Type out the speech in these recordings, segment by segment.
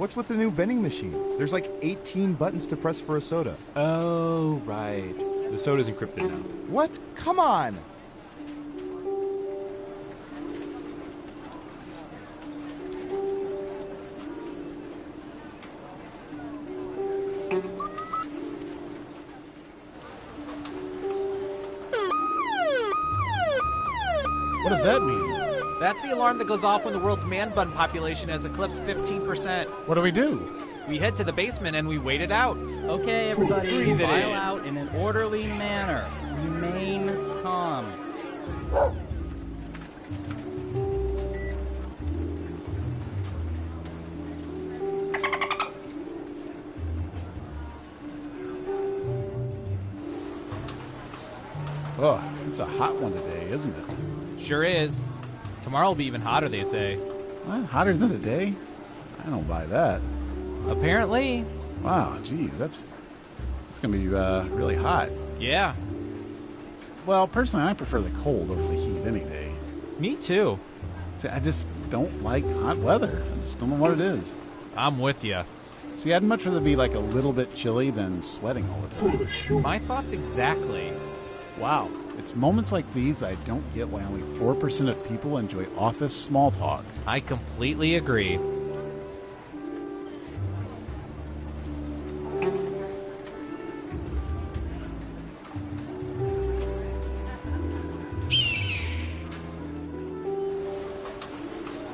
What's with the new vending machines? There's like 18 buttons to press for a soda. Oh, right. The soda's encrypted now. What? Come on! What does that mean? That's the alarm that goes off when the world's man bun population has eclipsed 15%. What do we do? We head to the basement and we wait it out. Okay, everybody, Breathe it file in. out in an orderly manner. Remain calm. Oh, it's a hot one today, isn't it? Sure is. Tomorrow will be even hotter, they say. What? Hotter than today? I don't buy that. Apparently. Wow, geez, that's gonna be really hot. Yeah. Well, personally, I prefer the cold over the heat any day. Me too. See, I just don't like hot weather. I just don't know what it is. I'm with you. See, I'd much rather be like a little bit chilly than sweating all the time. My thoughts exactly. Wow. It's moments like these I don't get why only 4% of people enjoy office small talk. I completely agree.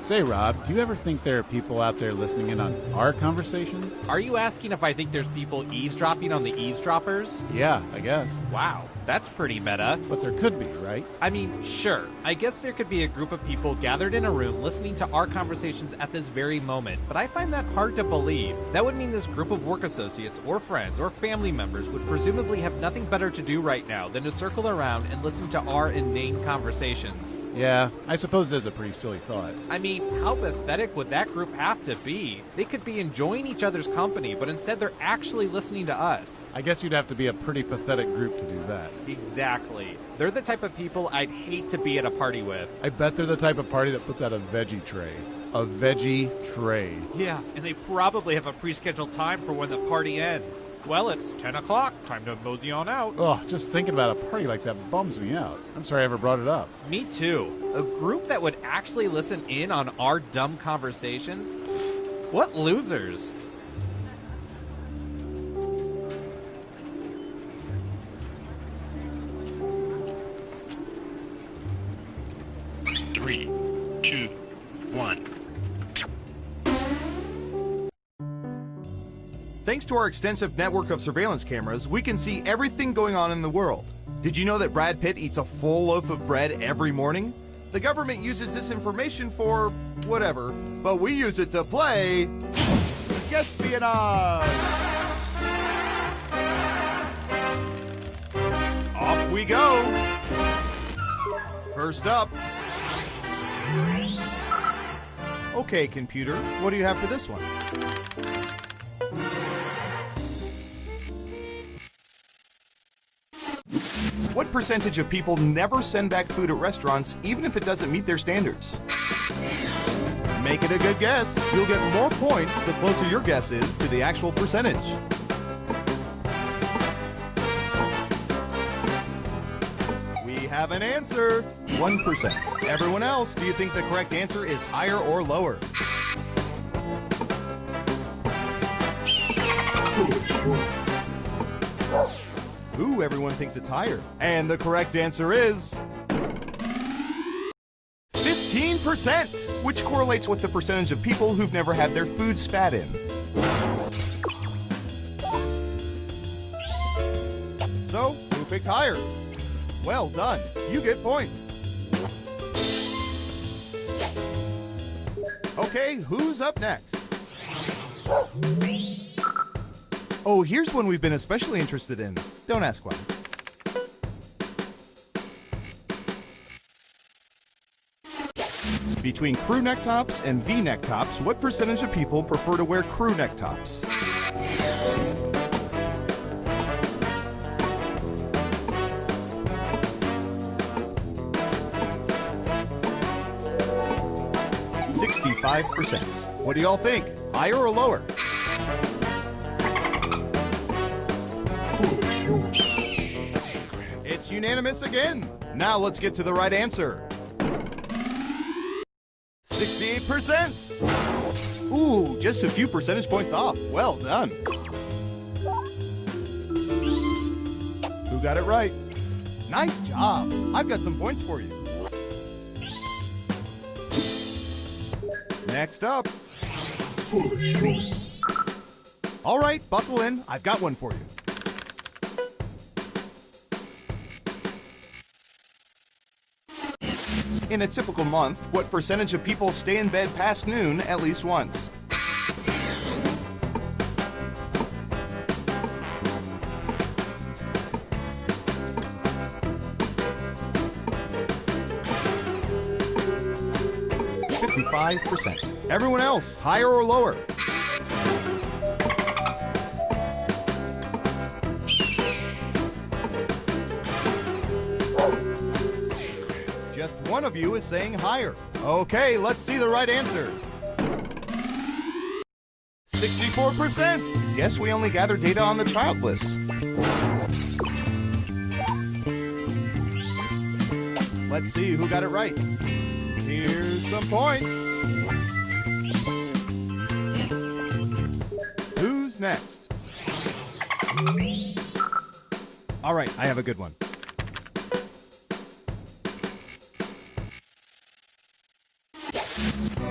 Say, Rob, do you ever think there are people out there listening in on our conversations? Are you asking if I think there's people eavesdropping on the eavesdroppers? Yeah, I guess. Wow, that's pretty meta. But there could be, right? I mean, sure. I guess there could be a group of people gathered in a room listening to our conversations at this very moment, but I find that hard to believe. That would mean this group of work associates or friends or family members would presumably have nothing better to do right now than to circle around and listen to our inane conversations. Yeah, I suppose it is a pretty silly thought. I mean, how pathetic would that group have to be? They could be enjoying each other's company, but instead they're actually listening to us. I guess you'd have to be a pretty pathetic group to do that. Exactly. They're the type of people I'd hate to be at a party with. I bet they're the type of party that puts out a veggie tray. A veggie tray. Yeah, and they probably have a pre-scheduled time for when the party ends. Well, it's 10 o'clock. Time to mosey on out. Oh, just thinking about a party like that bums me out. I'm sorry I ever brought it up. Me too. A group that would actually listen in on our dumb conversations? What losers. Three, two, one. Thanks to our extensive network of surveillance cameras, we can see everything going on in the world. Did you know that Brad Pitt eats a full loaf of bread every morning? The government uses this information for whatever, but we use it to play Espionage! Off we go! First up. Okay, computer, what do you have for this one? What percentage of people never send back food at restaurants, even if it doesn't meet their standards? Make it a good guess. You'll get more points the closer your guess is to the actual percentage. We have an answer. 1%. Everyone else, do you think the correct answer is higher or lower? Ooh, everyone thinks it's higher. And the correct answer is 15%, which correlates with the percentage of people who've never had their food spat in. So, who picked higher? Well done. You get points. Okay, who's up next? Oh, here's one we've been especially interested in. Don't ask why. Between crew neck tops and V-neck tops, what percentage of people prefer to wear crew neck tops? %. What do y'all think? higher or lower? It's unanimous again. Now let's get to the right answer. 68%. Ooh, just a few percentage points off. Well done. Who got it right? Nice job. I've got some points for you. Next up. All right, buckle in. I've got one for you. In a typical month, what percentage of people stay in bed past noon at least once? %. Everyone else, higher or lower? Just one of you is saying higher. Okay, let's see the right answer. 64%. Yes, we only gather data on the childless. Let's see who got it right. Here's some points. Who's next? All right, I have a good one.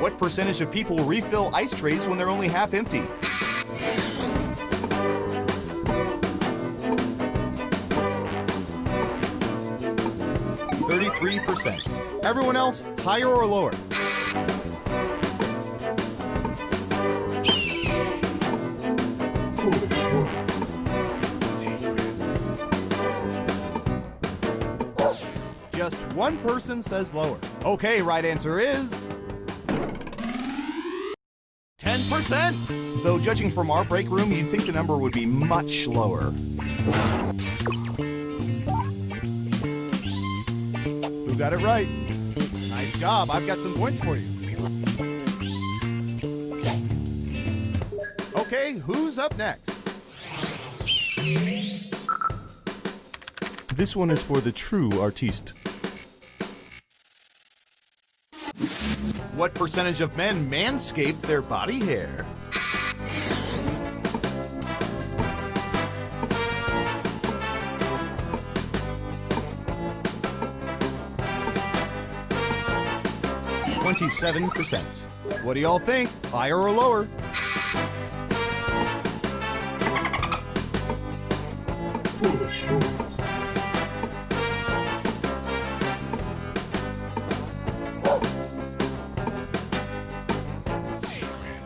What percentage of people refill ice trays when they're only half empty? %. Everyone else, higher or lower? Just one person says lower. Okay, right answer is 10%. Though judging from our break room, you'd think the number would be much lower. Who got it right? Nice job. I've got some points for you. Okay, who's up next? This one is for the true artiste. What percentage of men manscape their body hair? %. What do y'all think? Higher or lower?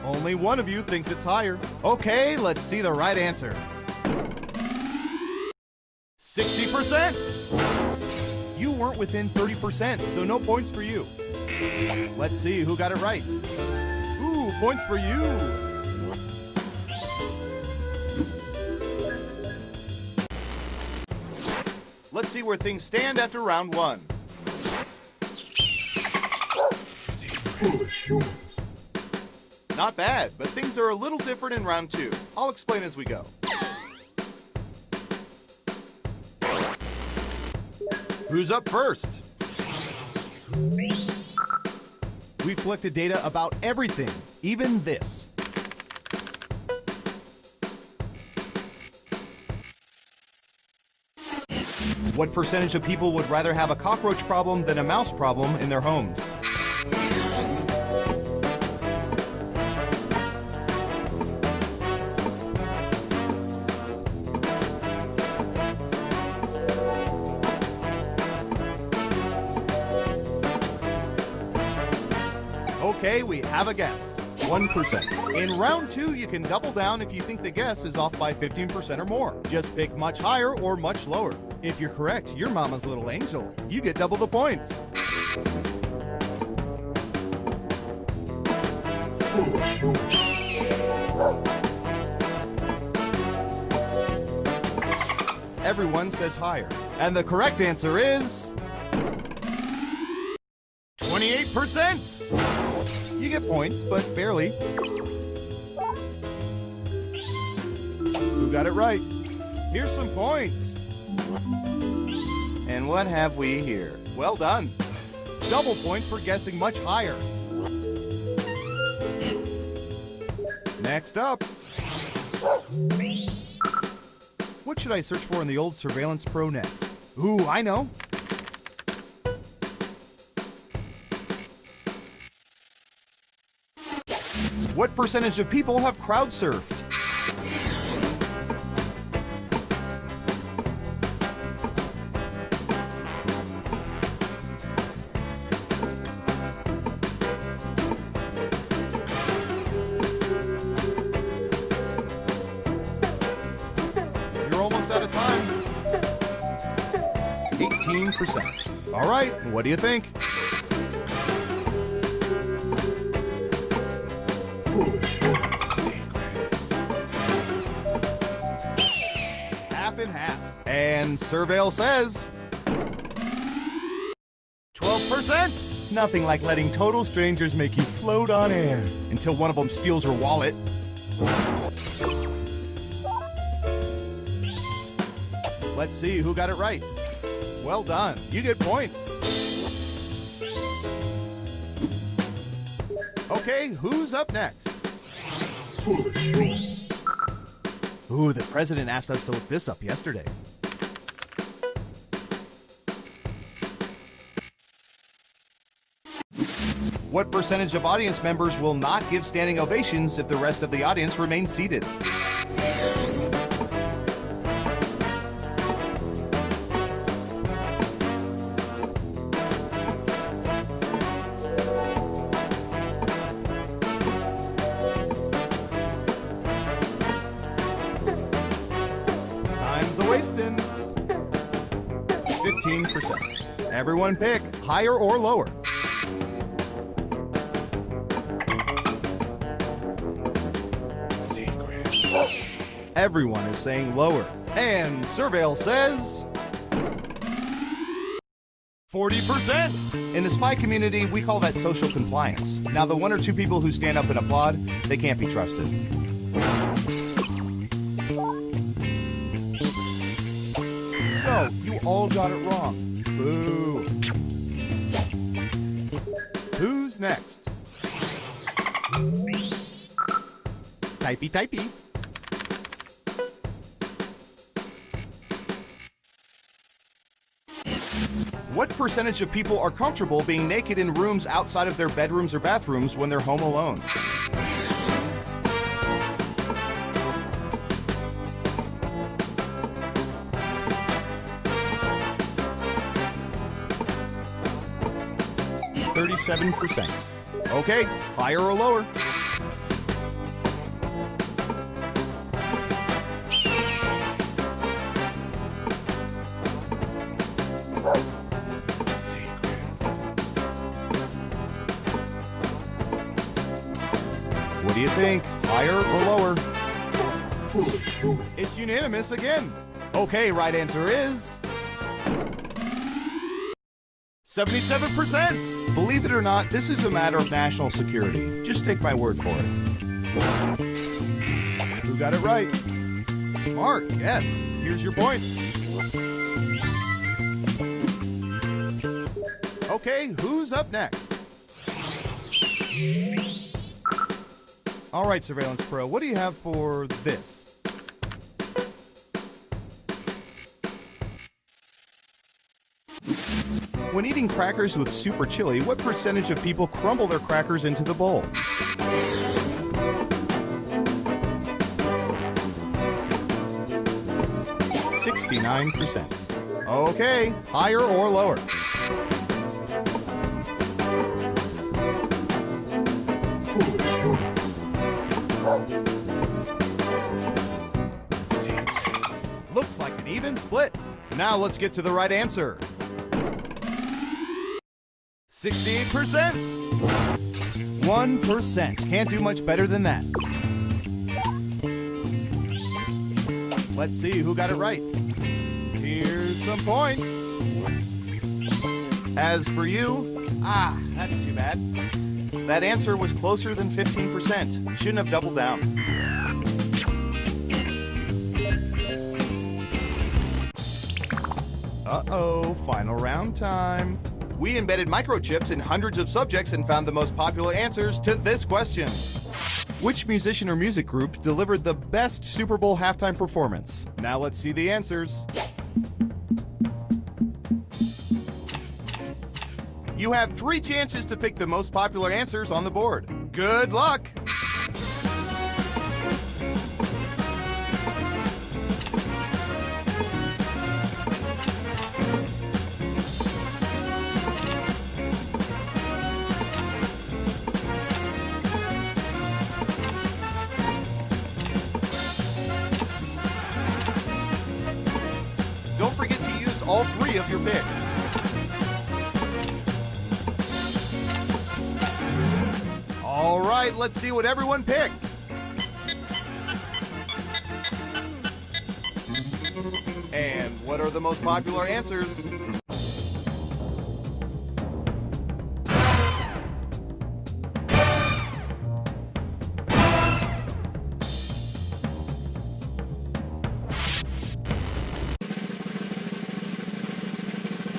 Only one of you thinks it's higher. Okay, let's see the right answer. 60%. You weren't within 30%, so no points for you. Let's see who got it right. Ooh, points for you. Let's see where things stand after round one. Not bad, but things are a little different in round two. I'll explain as we go. Who's up first? We've collected data about everything, even this. What percentage of people would rather have a cockroach problem than a mouse problem in their homes? Okay, we have a guess. 1%. In round two, you can double down if you think the guess is off by 15% or more. Just pick much higher or much lower. If you're correct, you're mama's little angel. You get double the points. Everyone says higher. And the correct answer is 28%. You get points, but barely. Who got it right? Here's some points. And what have we here? Well done. Double points for guessing much higher. Next up. What should I search for in the old Surveillance Pro next? Ooh, I know. What percentage of people have crowd surfed? You're almost out of time. 18%. All right, what do you think? Half and half. And Surveil says 12%. Nothing like letting total strangers make you float on air until one of them steals your wallet. Let's see who got it right. Well done. You get points. Okay, who's up next? Ooh, the president asked us to look this up yesterday. What percentage of audience members will not give standing ovations if the rest of the audience remains seated? Time's a-wasting. 15%. Everyone pick higher or lower. Everyone is saying lower. And Surveil says 40%. In the spy community, we call that social compliance. Now, the one or two people who stand up and applaud, they can't be trusted. So, you all got it wrong. Boo. Who's next? Typey, typey. What percentage of people are comfortable being naked in rooms outside of their bedrooms or bathrooms when they're home alone? %. Okay, higher or lower? What do you think? Higher or lower? It's unanimous again. Okay, right answer is 77%. Believe it or not, this is a matter of national security. Just take my word for it. Who got it right? Smart, yes. Here's your points. Okay, who's up next? All right, Surveillance Pro, what do you have for this? When eating crackers with super chili, what percentage of people crumble their crackers into the bowl? %. Okay, higher or lower? Looks like an even split. Now let's get to the right answer. 68%. 1%. Can't do much better than that. Let's see who got it right. Here's some points. As for you, that's too bad. That answer was closer than 15%. You shouldn't have doubled down. Uh-oh, final round time. We embedded microchips in hundreds of subjects and found the most popular answers to this question. Which musician or music group delivered the best Super Bowl halftime performance? Now let's see the answers. You have 3 chances to pick the most popular answers on the board. Good luck! Don't forget to use all 3 of your picks. All right, let's see what everyone picked. And what are the most popular answers?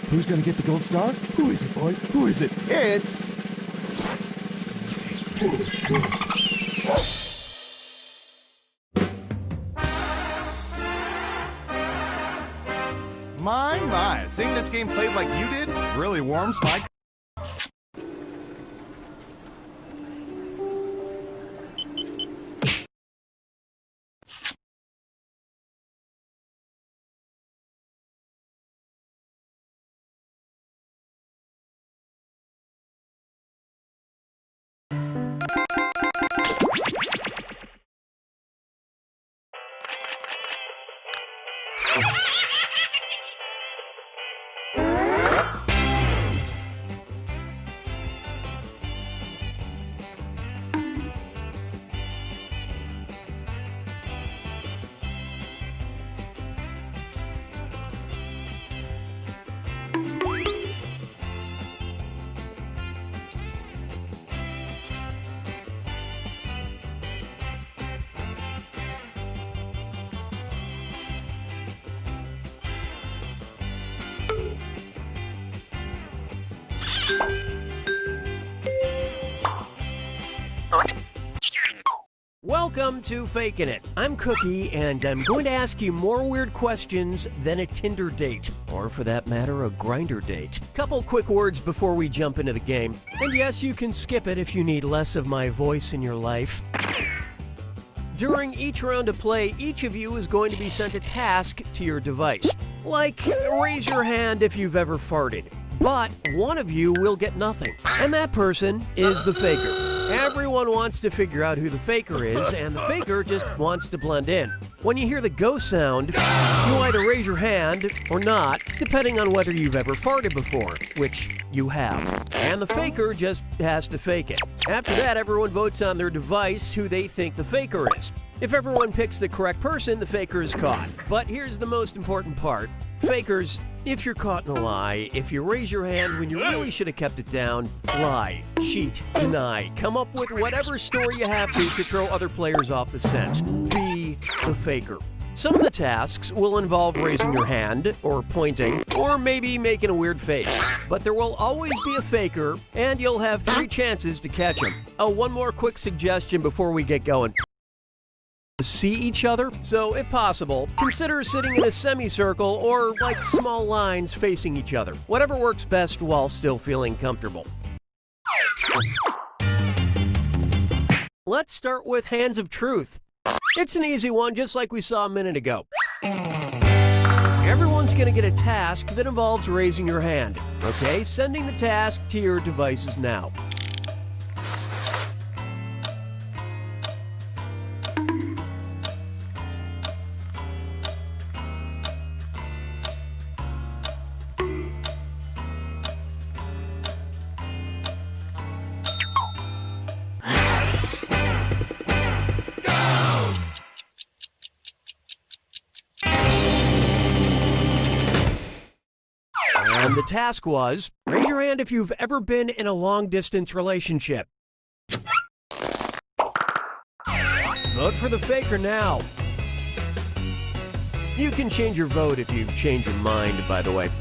Who's gonna get the gold star? Who is it, boy? Who is it? It's... My, seeing this game played like you did really warms my... Welcome to Fakin' It. I'm Cookie, and I'm going to ask you more weird questions than a Tinder date, or for that matter, a grinder date. Couple quick words before we jump into the game. And yes, you can skip it if you need less of my voice in your life. During each round of play, each of you is going to be sent a task to your device. Like, raise your hand if you've ever farted. But one of you will get nothing, and that person is the faker. Everyone wants to figure out who the faker is, and the faker just wants to blend in. When you hear the go sound, you either raise your hand or not, depending on whether you've ever farted before, which you have. And the faker just has to fake it. After that, everyone votes on their device who they think the faker is. If everyone picks the correct person, the faker is caught. But here's the most important part. Fakers, if you're caught in a lie, if you raise your hand when you really should have kept it down, lie, cheat, deny, come up with whatever story you have to throw other players off the scent. Be the faker. Some of the tasks will involve raising your hand, or pointing, or maybe making a weird face. But there will always be a faker, and you'll have 3 chances to catch him. Oh, one more quick suggestion before we get going. See each other? So, if possible, consider sitting in a semicircle or like small lines facing each other. Whatever works best while still feeling comfortable. Let's start with Hands of Truth. It's an easy one, just like we saw a minute ago. Everyone's going to get a task that involves raising your hand. Okay, sending the task to your devices now. And the task was, raise your hand if you've ever been in a long-distance relationship. Vote for the faker now. You can change your vote if you change your mind, by the way.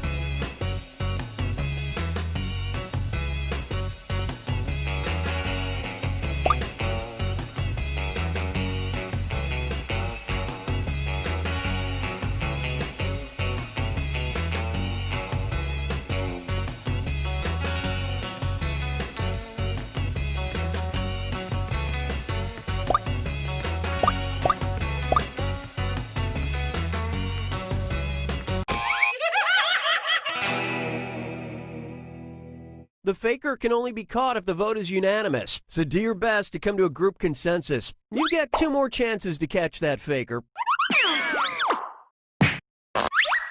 The faker can only be caught if the vote is unanimous, so do your best to come to a group consensus. You get 2 more chances to catch that faker.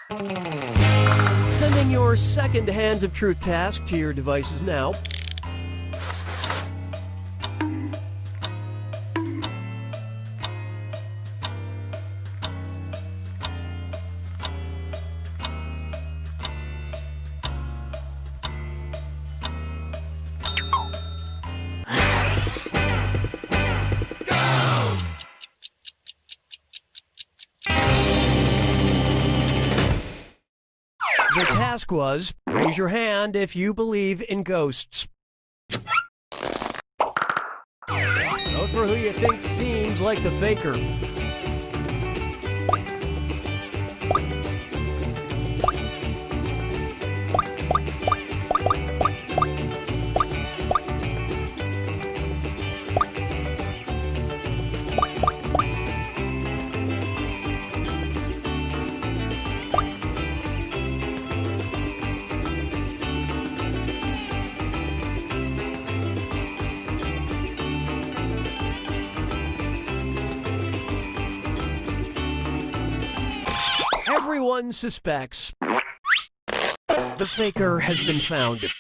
Sending your second Hands of Truth task to your devices now. The task was, raise your hand if you believe in ghosts. Vote for who you think seems like the faker. Everyone suspects the faker has been found.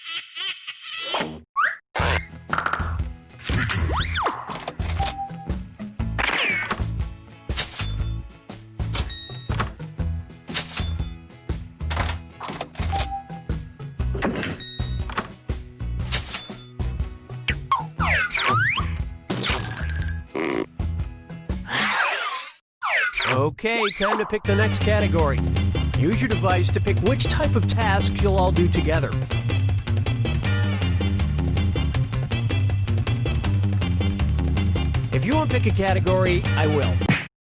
Okay, time to pick the next category. Use your device to pick which type of task you'll all do together. If you want to pick a category, I will.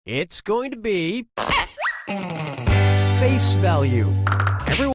It's going to be face value. Everyone.